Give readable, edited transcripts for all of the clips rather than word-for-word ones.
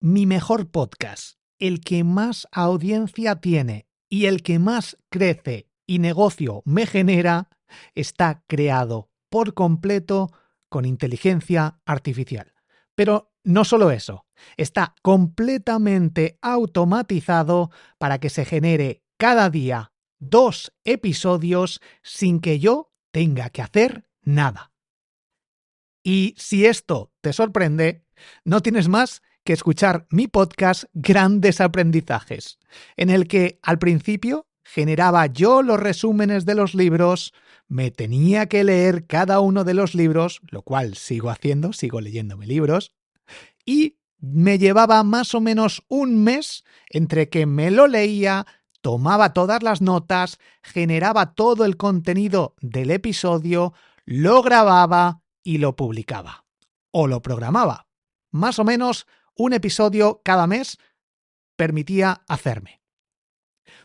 Mi mejor podcast, el que más audiencia tiene y el que más crece y negocio me genera, está creado por completo con inteligencia artificial. Pero no solo eso, está completamente automatizado para que se genere cada día 2 episodios sin que yo tenga que hacer nada. Y si esto te sorprende, no tienes más que escuchar mi podcast Grandes Aprendizajes, en el que al principio generaba yo los resúmenes de los libros, me tenía que leer cada uno de los libros, lo cual sigo haciendo, sigo leyéndome libros, y me llevaba más o menos un mes entre que me lo leía, tomaba todas las notas, generaba todo el contenido del episodio, lo grababa y lo publicaba. O lo programaba. Más o menos un episodio cada mes permitía hacerme.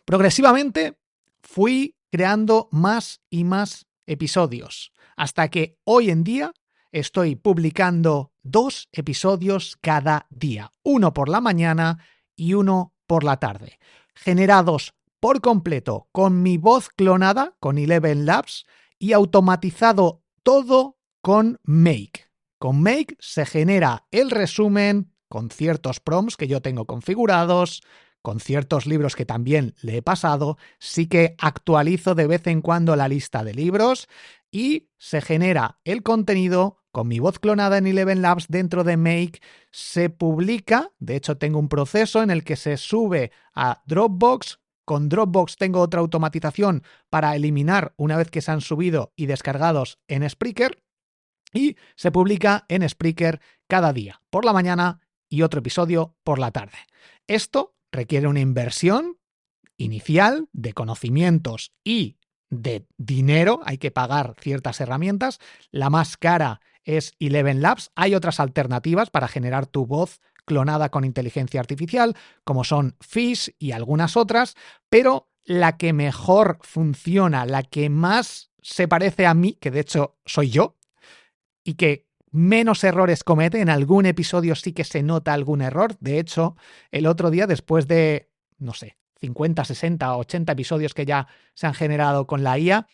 Progresivamente fui creando más y más episodios, hasta que hoy en día estoy publicando 2 episodios cada día, uno por la mañana y uno por la tarde, generados por completo con mi voz clonada, con Eleven Labs, y automatizado todo con Make. Con Make se genera el resumen con ciertos prompts que yo tengo configurados, con ciertos libros que también le he pasado, sí que actualizo de vez en cuando la lista de libros y se genera el contenido con mi voz clonada en Eleven Labs dentro de Make, se publica, de hecho tengo un proceso en el que se sube a Dropbox. Con Dropbox tengo otra automatización para eliminar una vez que se han subido y descargados en Spreaker, y se publica en Spreaker cada día, por la mañana y otro episodio por la tarde. Esto requiere una inversión inicial de conocimientos y de dinero, hay que pagar ciertas herramientas. La más cara es Eleven Labs. Hay otras alternativas para generar tu voz clonada con inteligencia artificial, como son Fish y algunas otras, pero la que mejor funciona, la que más se parece a mí, que de hecho soy yo, y que menos errores comete, en algún episodio sí que se nota algún error. De hecho, el otro día, después de, 50, 60, 80 episodios que ya se han generado con la IA,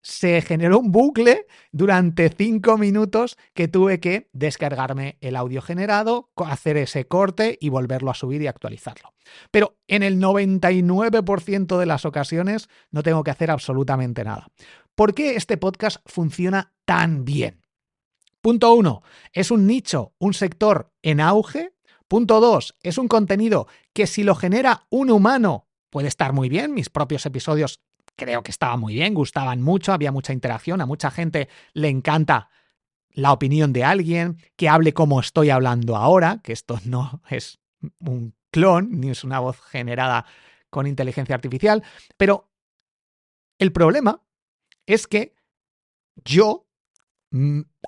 se generó un bucle durante 5 minutos que tuve que descargarme el audio generado, hacer ese corte y volverlo a subir y actualizarlo. Pero en el 99% de las ocasiones no tengo que hacer absolutamente nada. ¿Por qué este podcast funciona tan bien? Punto 1, es un nicho, un sector en auge. Punto 2, es un contenido que si lo genera un humano puede estar muy bien. Mis propios episodios creo que estaban muy bien, gustaban mucho, había mucha interacción, a mucha gente le encanta la opinión de alguien, que hable como estoy hablando ahora, que esto no es un clon ni es una voz generada con inteligencia artificial, pero el problema es que yo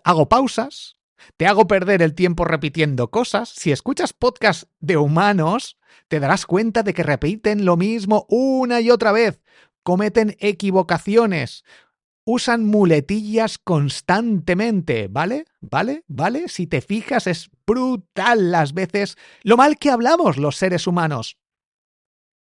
hago pausas, te hago perder el tiempo repitiendo cosas. Si escuchas podcasts de humanos, te darás cuenta de que repiten lo mismo una y otra vez, cometen equivocaciones, usan muletillas constantemente, ¿vale? Si te fijas, es brutal las veces lo mal que hablamos los seres humanos.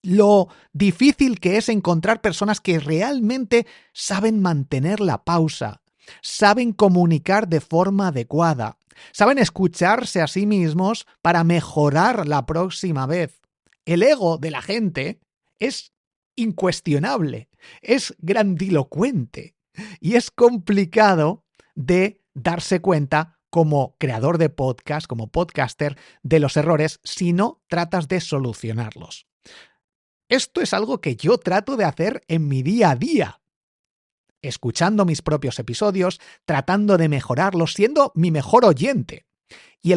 Lo difícil que es encontrar personas que realmente saben mantener la pausa, saben comunicar de forma adecuada, saben escucharse a sí mismos para mejorar la próxima vez. El ego de la gente es incuestionable, es grandilocuente y es complicado de darse cuenta como creador de podcast, como podcaster, de los errores si no tratas de solucionarlos. Esto es algo que yo trato de hacer en mi día a día, escuchando mis propios episodios, tratando de mejorarlos, siendo mi mejor oyente. Y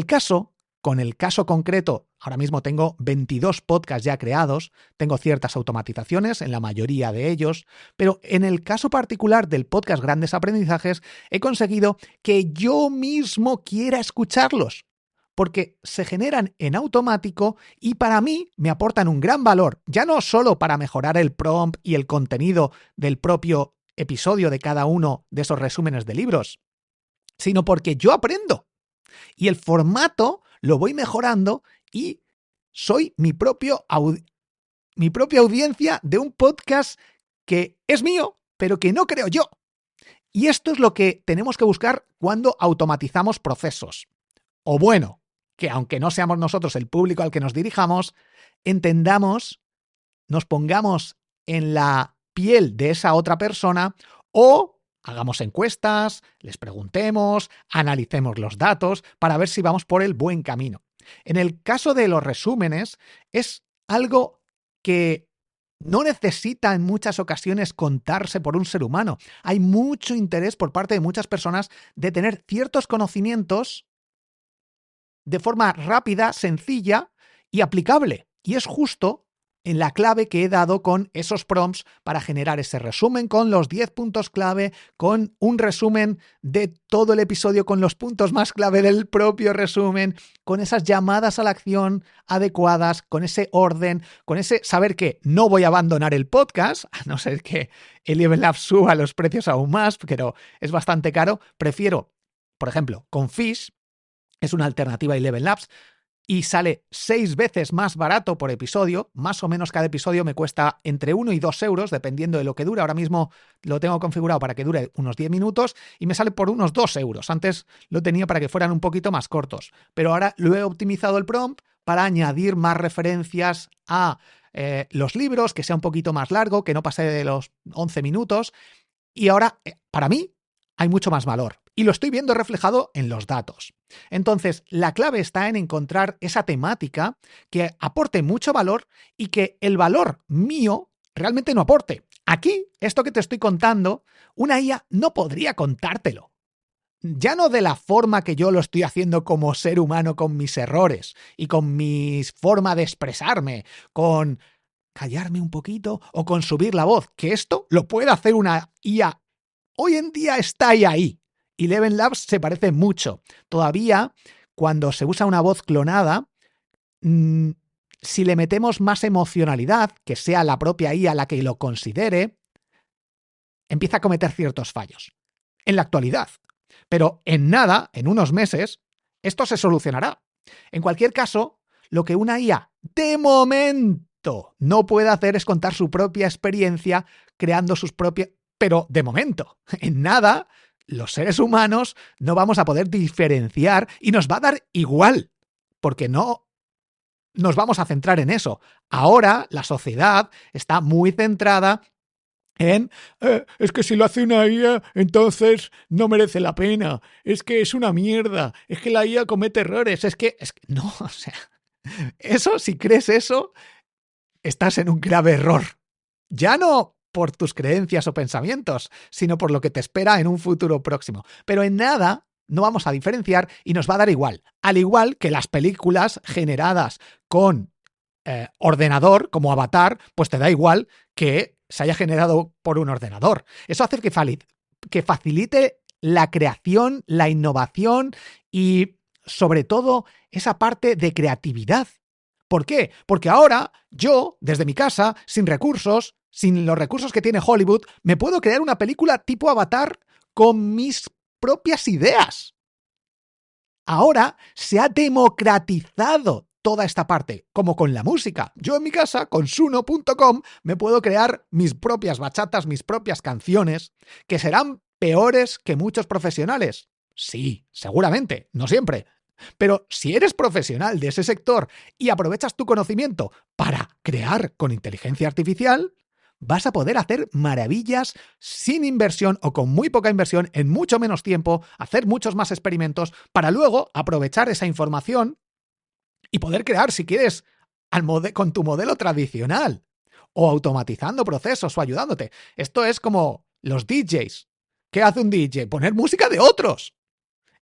con el caso concreto, ahora mismo tengo 22 podcasts ya creados, tengo ciertas automatizaciones en la mayoría de ellos, pero en el caso particular del podcast Grandes Aprendizajes, he conseguido que yo mismo quiera escucharlos, porque se generan en automático y para mí me aportan un gran valor, ya no solo para mejorar el prompt y el contenido del propio episodio de cada uno de esos resúmenes de libros, sino porque yo aprendo y el formato lo voy mejorando y Soy mi propia audiencia de un podcast que es mío, pero que no creo yo. Y esto es lo que tenemos que buscar cuando automatizamos procesos. O bueno, que aunque no seamos nosotros el público al que nos dirijamos, entendamos, nos pongamos en la piel de esa otra persona o hagamos encuestas, les preguntemos, analicemos los datos para ver si vamos por el buen camino. En el caso de los resúmenes, es algo que no necesita en muchas ocasiones contarse por un ser humano. Hay mucho interés por parte de muchas personas de tener ciertos conocimientos de forma rápida, sencilla y aplicable. Y es justo en la clave que he dado con esos prompts para generar ese resumen con los 10 puntos clave, con un resumen de todo el episodio con los puntos más clave del propio resumen, con esas llamadas a la acción adecuadas, con ese orden, con ese saber que no voy a abandonar el podcast, a no ser que el Eleven Labs suba los precios aún más, pero es bastante caro. Prefiero, por ejemplo, con Fish, es una alternativa a Eleven Labs, y sale 6 veces más barato por episodio. Más o menos cada episodio me cuesta entre 1 y 2 euros, dependiendo de lo que dure. Ahora mismo lo tengo configurado para que dure unos 10 minutos y me sale por unos 2 euros. Antes lo tenía para que fueran un poquito más cortos, pero ahora lo he optimizado el prompt para añadir más referencias a los libros, que sea un poquito más largo, que no pase de los 11 minutos. Y ahora, para mí, hay mucho más valor. Y lo estoy viendo reflejado en los datos. Entonces, la clave está en encontrar esa temática que aporte mucho valor y que el valor mío realmente no aporte. Aquí, esto que te estoy contando, una IA no podría contártelo. Ya no de la forma que yo lo estoy haciendo como ser humano con mis errores y con mi forma de expresarme, con callarme un poquito o con subir la voz, que esto lo puede hacer una IA. Hoy en día está ahí. Eleven Labs se parece mucho. Todavía, cuando se usa una voz clonada, si le metemos más emocionalidad, que sea la propia IA la que lo considere, empieza a cometer ciertos fallos. En la actualidad. Pero en nada, en unos meses, esto se solucionará. En cualquier caso, lo que una IA de momento no puede hacer es contar su propia experiencia creando sus propias... Pero de momento, en nada, los seres humanos no vamos a poder diferenciar y nos va a dar igual, porque no nos vamos a centrar en eso. Ahora la sociedad está muy centrada en es que si lo hace una IA, entonces no merece la pena. Es que es una mierda. Es que la IA comete errores. Es que no, o sea, eso, si crees eso, estás en un grave error. Ya no por tus creencias o pensamientos, sino por lo que te espera en un futuro próximo. Pero en nada no vamos a diferenciar y nos va a dar igual. Al igual que las películas generadas con ordenador, como Avatar, pues te da igual que se haya generado por un ordenador. Eso hace que facilite la creación, la innovación y, sobre todo, esa parte de creatividad. ¿Por qué? Porque ahora yo, desde mi casa, sin recursos, sin los recursos que tiene Hollywood, me puedo crear una película tipo Avatar con mis propias ideas. Ahora se ha democratizado toda esta parte, como con la música. Yo en mi casa, con suno.com, me puedo crear mis propias bachatas, mis propias canciones, que serán peores que muchos profesionales. Sí, seguramente, no siempre. Pero si eres profesional de ese sector y aprovechas tu conocimiento para crear con inteligencia artificial, vas a poder hacer maravillas sin inversión o con muy poca inversión, en mucho menos tiempo, hacer muchos más experimentos para luego aprovechar esa información y poder crear, si quieres, con tu modelo tradicional o automatizando procesos o ayudándote. Esto es como los DJs. ¿Qué hace un DJ? Poner música de otros.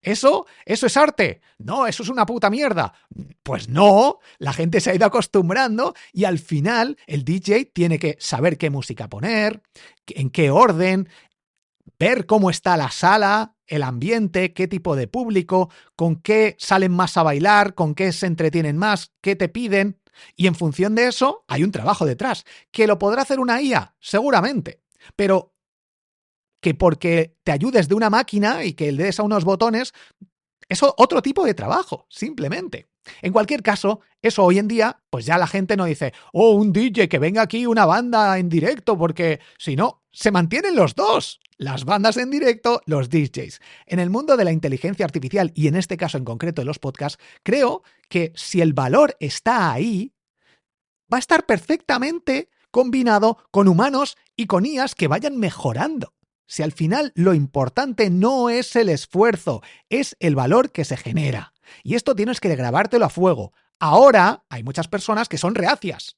¿Eso es arte? No, eso es una puta mierda. Pues no, la gente se ha ido acostumbrando y al final el DJ tiene que saber qué música poner, en qué orden, ver cómo está la sala, el ambiente, qué tipo de público, con qué salen más a bailar, con qué se entretienen más, qué te piden. Y en función de eso hay un trabajo detrás. ¿Que lo podrá hacer una IA? Seguramente. Pero que porque te ayudes de una máquina y que le des a unos botones, es otro tipo de trabajo, simplemente. En cualquier caso, eso hoy en día, pues ya la gente no dice, oh, un DJ, que venga aquí una banda en directo, porque si no, se mantienen los dos, las bandas en directo, los DJs. En el mundo de la inteligencia artificial, y en este caso en concreto de los podcasts, creo que si el valor está ahí, va a estar perfectamente combinado con humanos y con IAs que vayan mejorando. Si al final lo importante no es el esfuerzo, es el valor que se genera. Y esto tienes que grabártelo a fuego. Ahora hay muchas personas que son reacias.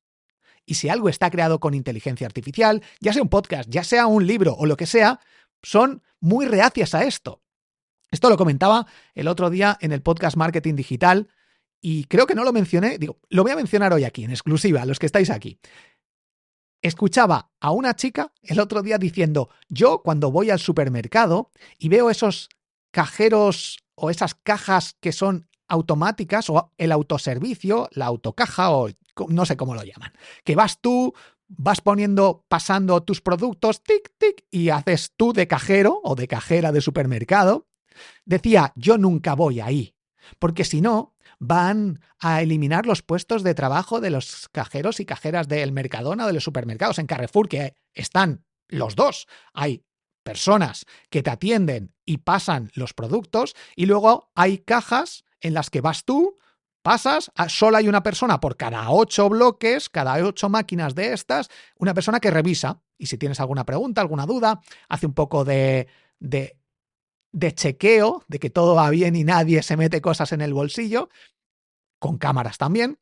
Y si algo está creado con inteligencia artificial, ya sea un podcast, ya sea un libro o lo que sea, son muy reacias a esto. Esto lo comentaba el otro día en el podcast Marketing Digital y creo que no lo mencioné, digo, lo voy a mencionar hoy aquí, en exclusiva, a los que estáis aquí. Escuchaba a una chica el otro día diciendo, yo cuando voy al supermercado y veo esos cajeros o esas cajas que son automáticas o el autoservicio, la autocaja o no sé cómo lo llaman, que vas tú, vas pasando tus productos, tic, tic, y haces tú de cajero o de cajera de supermercado. Decía, yo nunca voy ahí, porque si no, van a eliminar los puestos de trabajo de los cajeros y cajeras del Mercadona o de los supermercados. En Carrefour, que están los dos, hay personas que te atienden y pasan los productos, y luego hay cajas en las que vas tú, pasas, solo hay una persona por cada 8 bloques, cada 8 máquinas de estas, una persona que revisa, y si tienes alguna pregunta, alguna duda, hace un poco de chequeo, de que todo va bien y nadie se mete cosas en el bolsillo, con cámaras también.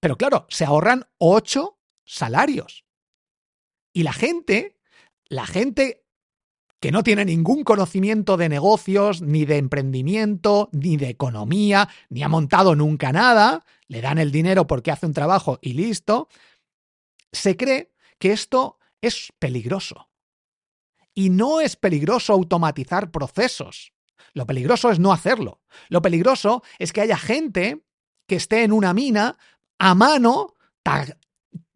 Pero claro, se ahorran 8 salarios. Y la gente que no tiene ningún conocimiento de negocios, ni de emprendimiento, ni de economía, ni ha montado nunca nada, le dan el dinero porque hace un trabajo y listo, se cree que esto es peligroso. Y no es peligroso automatizar procesos. Lo peligroso es no hacerlo. Lo peligroso es que haya gente que esté en una mina a mano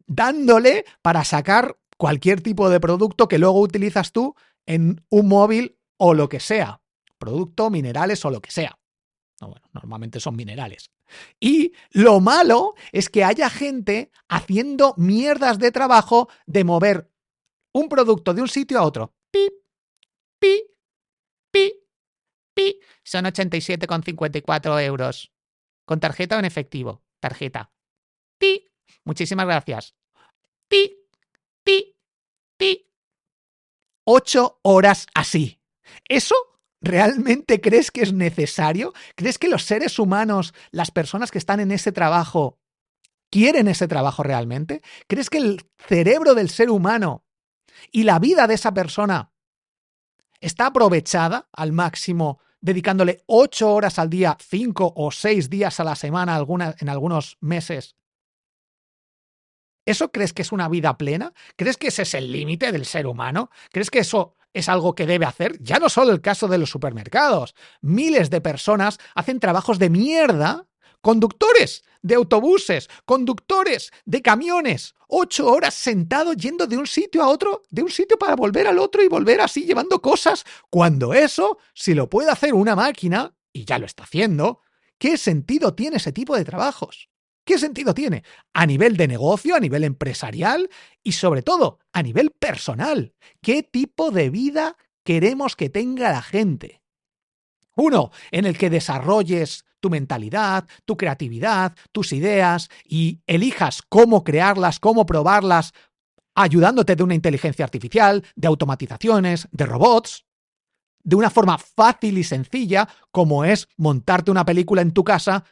dándole para sacar cualquier tipo de producto que luego utilizas tú en un móvil o lo que sea. Producto, minerales o lo que sea. No, bueno, normalmente son minerales. Y lo malo es que haya gente haciendo mierdas de trabajo de mover un producto de un sitio a otro. Pip, pi, pi, pi. Son 87,54 euros. ¿Con tarjeta o en efectivo? Tarjeta. Pi. Muchísimas gracias. Pi, pi, pi. 8 horas así. ¿Eso realmente crees que es necesario? ¿Crees que los seres humanos, las personas que están en ese trabajo, quieren ese trabajo realmente? ¿Crees que el cerebro del ser humano y la vida de esa persona está aprovechada al máximo dedicándole 8 horas al día, 5 o 6 días a la semana en algunos meses? ¿Eso crees que es una vida plena? ¿Crees que ese es el límite del ser humano? ¿Crees que eso es algo que debe hacer? Ya no solo el caso de los supermercados. Miles de personas hacen trabajos de mierda. Conductores de autobuses, conductores de camiones, 8 horas sentado yendo de un sitio a otro, de un sitio para volver al otro y volver así llevando cosas, cuando eso, si lo puede hacer una máquina, y ya lo está haciendo, ¿qué sentido tiene ese tipo de trabajos? ¿Qué sentido tiene? A nivel de negocio, a nivel empresarial y sobre todo a nivel personal. ¿Qué tipo de vida queremos que tenga la gente? Uno en el que desarrolles tu mentalidad, tu creatividad, tus ideas y elijas cómo crearlas, cómo probarlas, ayudándote de una inteligencia artificial, de automatizaciones, de robots, de una forma fácil y sencilla, como es montarte una película en tu casa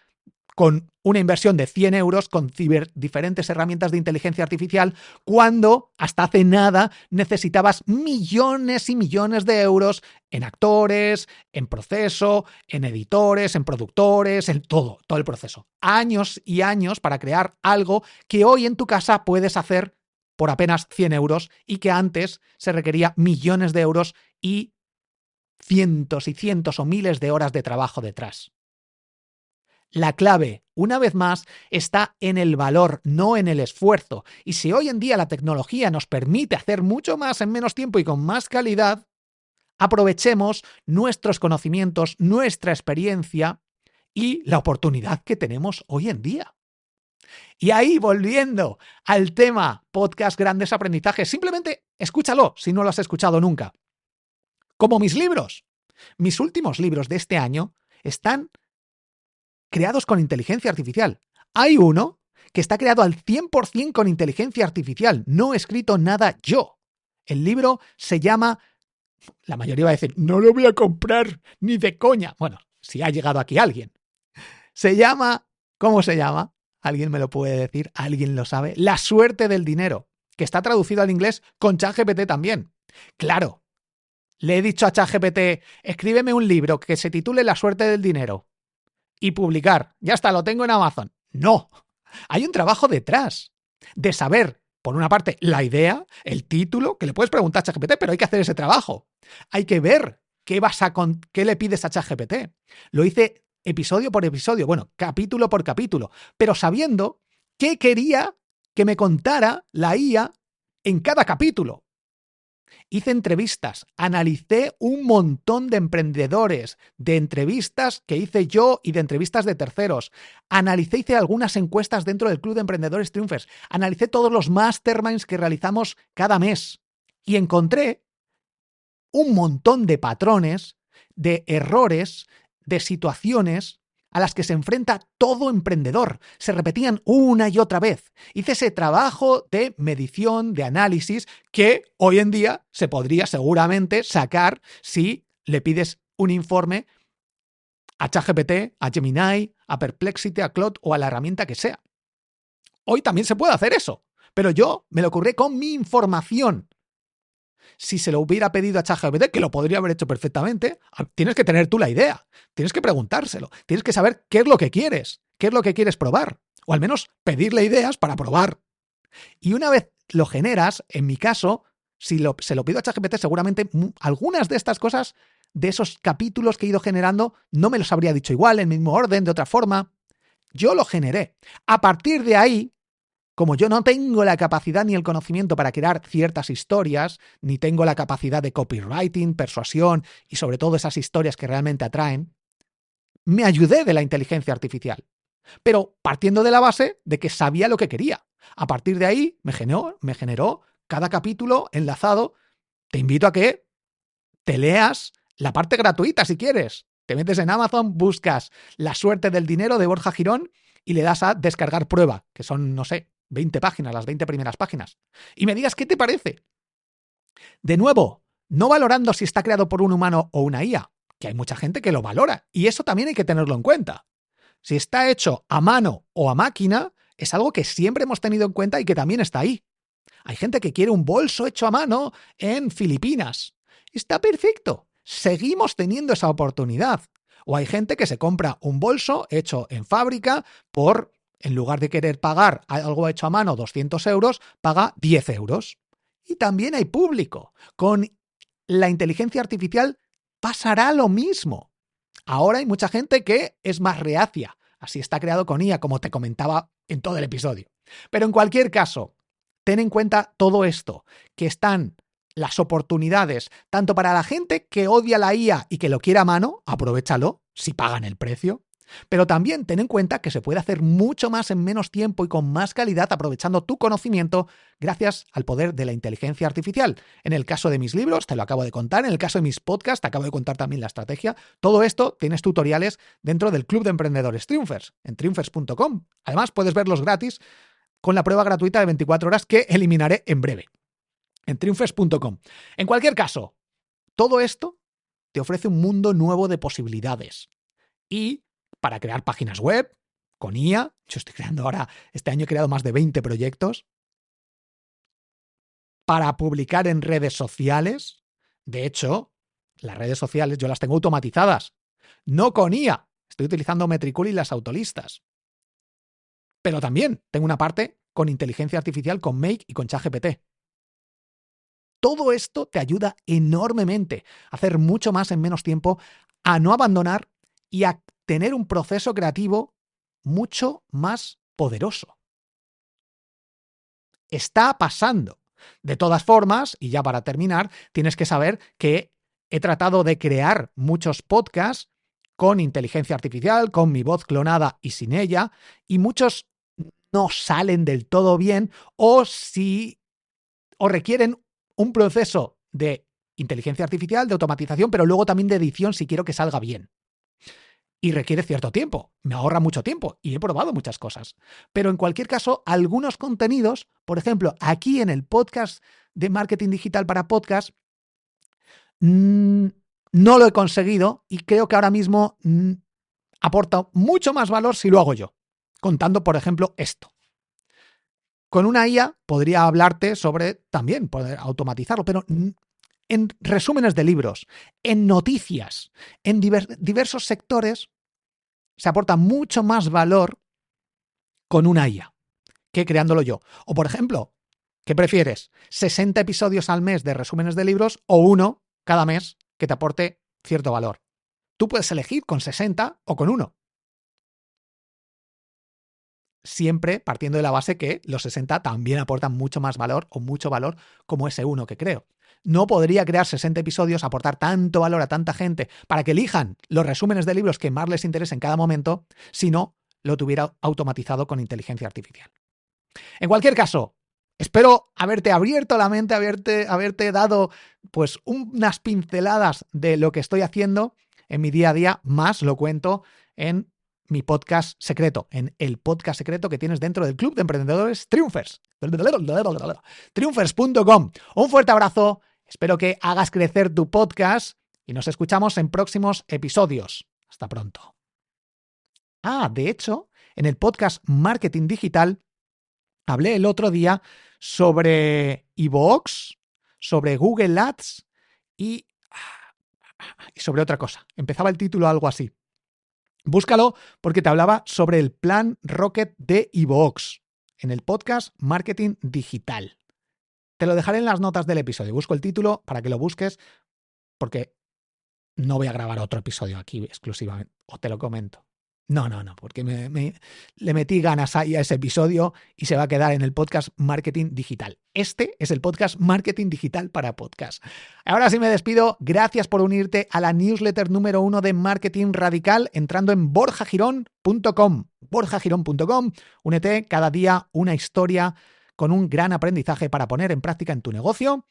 con una inversión de 100 euros con diferentes herramientas de inteligencia artificial, cuando hasta hace nada necesitabas millones y millones de euros en actores, en proceso, en editores, en productores, en todo el proceso. Años y años para crear algo que hoy en tu casa puedes hacer por apenas 100 euros y que antes se requería millones de euros y cientos y cientos o miles de horas de trabajo detrás. La clave, una vez más, está en el valor, no en el esfuerzo. Y si hoy en día la tecnología nos permite hacer mucho más en menos tiempo y con más calidad, aprovechemos nuestros conocimientos, nuestra experiencia y la oportunidad que tenemos hoy en día. Y ahí, volviendo al tema podcast Grandes Aprendizajes, simplemente escúchalo si no lo has escuchado nunca. Como mis libros. Mis últimos libros de este año están creados con inteligencia artificial. Hay uno que está creado al 100% con inteligencia artificial. No he escrito nada yo. El libro se llama... La mayoría va a decir, no lo voy a comprar ni de coña. Bueno, si ha llegado aquí alguien. Se llama... ¿Cómo se llama? ¿Alguien me lo puede decir? ¿Alguien lo sabe? La suerte del dinero, que está traducido al inglés con ChatGPT también. Claro, le he dicho a ChatGPT, escríbeme un libro que se titule La suerte del dinero y publicar. Ya está, lo tengo en Amazon. No, hay un trabajo detrás de saber, por una parte, la idea, el título, que le puedes preguntar a ChatGPT, pero hay que hacer ese trabajo. Hay que ver qué le pides a ChatGPT. Lo hice episodio por episodio, bueno, capítulo por capítulo, pero sabiendo qué quería que me contara la IA en cada capítulo. Hice entrevistas, analicé un montón de emprendedores, de entrevistas que hice yo y de entrevistas de terceros. Hice algunas encuestas dentro del Club de Emprendedores Triunfers. Analicé todos los masterminds que realizamos cada mes y encontré un montón de patrones, de errores, de situaciones a las que se enfrenta todo emprendedor. Se repetían una y otra vez. Hice ese trabajo de medición, de análisis, que hoy en día se podría seguramente sacar si le pides un informe a ChatGPT, a Gemini, a Perplexity, a Claude o a la herramienta que sea. Hoy también se puede hacer eso, pero yo me lo ocurrí con mi información. Si se lo hubiera pedido a ChatGPT, que lo podría haber hecho perfectamente, tienes que tener tú la idea, tienes que preguntárselo, tienes que saber qué es lo que quieres probar, o al menos pedirle ideas para probar. Y una vez lo generas, en mi caso, si se lo pido a ChatGPT, seguramente algunas de estas cosas, de esos capítulos que he ido generando, no me los habría dicho igual, en el mismo orden, de otra forma. Yo lo generé. A partir de ahí, como yo no tengo la capacidad ni el conocimiento para crear ciertas historias, ni tengo la capacidad de copywriting, persuasión y sobre todo esas historias que realmente atraen, me ayudé de la inteligencia artificial. Pero partiendo de la base de que sabía lo que quería. A partir de ahí me generó cada capítulo enlazado. Te invito a que te leas la parte gratuita si quieres. Te metes en Amazon, buscas La suerte del dinero de Borja Girón y le das a descargar prueba, que son, no sé, 20 páginas, las 20 primeras páginas. Y me digas qué te parece. De nuevo, no valorando si está creado por un humano o una IA, que hay mucha gente que lo valora. Y eso también hay que tenerlo en cuenta. Si está hecho a mano o a máquina, es algo que siempre hemos tenido en cuenta y que también está ahí. Hay gente que quiere un bolso hecho a mano en Filipinas. Está perfecto. Seguimos teniendo esa oportunidad. O hay gente que se compra un bolso hecho en fábrica en lugar de querer pagar algo hecho a mano 200 euros, paga 10 euros. Y también hay público. Con la inteligencia artificial pasará lo mismo. Ahora hay mucha gente que es más reacia. Así está creado con IA, como te comentaba en todo el episodio. Pero en cualquier caso, ten en cuenta todo esto, que están las oportunidades, tanto para la gente que odia la IA y que lo quiera a mano, aprovéchalo, si pagan el precio, pero también ten en cuenta que se puede hacer mucho más en menos tiempo y con más calidad aprovechando tu conocimiento gracias al poder de la inteligencia artificial. En el caso de mis libros, te lo acabo de contar, en el caso de mis podcasts, te acabo de contar también la estrategia. Todo esto tienes tutoriales dentro del Club de Emprendedores Triunfers, en triunfers.com. Además, puedes verlos gratis con la prueba gratuita de 24 horas que eliminaré en breve, en triunfers.com. En cualquier caso, todo esto te ofrece un mundo nuevo de posibilidades. Y para crear páginas web, con IA, yo estoy creando ahora, este año he creado más de 20 proyectos, para publicar en redes sociales. De hecho, las redes sociales yo las tengo automatizadas, no con IA, estoy utilizando Metricool y las autolistas. Pero también tengo una parte con inteligencia artificial, con Make y con ChatGPT. Todo esto te ayuda enormemente a hacer mucho más en menos tiempo, a no abandonar y a tener un proceso creativo mucho más poderoso. Está pasando. De todas formas, y ya para terminar, tienes que saber que he tratado de crear muchos podcasts con inteligencia artificial, con mi voz clonada y sin ella, y muchos no salen del todo bien o requieren un proceso de inteligencia artificial, de automatización, pero luego también de edición si quiero que salga bien. Y requiere cierto tiempo, me ahorra mucho tiempo y he probado muchas cosas. Pero en cualquier caso, algunos contenidos, por ejemplo, aquí en el podcast de Marketing Digital para Podcast, no lo he conseguido y creo que ahora mismo aporta mucho más valor si lo hago yo, contando, por ejemplo, esto. Con una IA podría hablarte sobre también poder automatizarlo, pero en resúmenes de libros, en noticias, en diversos sectores, se aporta mucho más valor con una IA que creándolo yo. O, por ejemplo, ¿qué prefieres? ¿60 episodios al mes de resúmenes de libros o uno cada mes que te aporte cierto valor? Tú puedes elegir con 60 o con uno. Siempre partiendo de la base que los 60 también aportan mucho más valor o mucho valor como ese uno que creo. No podría crear 60 episodios, aportar tanto valor a tanta gente para que elijan los resúmenes de libros que más les interesen en cada momento si no lo tuviera automatizado con inteligencia artificial. En cualquier caso, espero haberte abierto la mente, haberte dado pues unas pinceladas de lo que estoy haciendo en mi día a día, más lo cuento en mi podcast secreto, en el podcast secreto que tienes dentro del Club de Emprendedores Triunfers. Triunfers.com. Un fuerte abrazo, espero que hagas crecer tu podcast y nos escuchamos en próximos episodios. Hasta pronto. De hecho, en el podcast Marketing Digital hablé el otro día sobre iVoox, sobre Google Ads y sobre otra cosa. Empezaba el título algo así. Búscalo porque te hablaba sobre el plan Rocket de iVoox en el podcast Marketing Digital. Te lo dejaré en las notas del episodio. Busco el título para que lo busques porque no voy a grabar otro episodio aquí exclusivamente. O te lo comento. No, porque le metí ganas ahí a ese episodio y se va a quedar en el podcast Marketing Digital. Este es el podcast Marketing Digital para Podcast. Ahora sí me despido. Gracias por unirte a la newsletter número 1 de Marketing Radical entrando en borjagirón.com. borjagirón.com. Únete cada día una historia con un gran aprendizaje para poner en práctica en tu negocio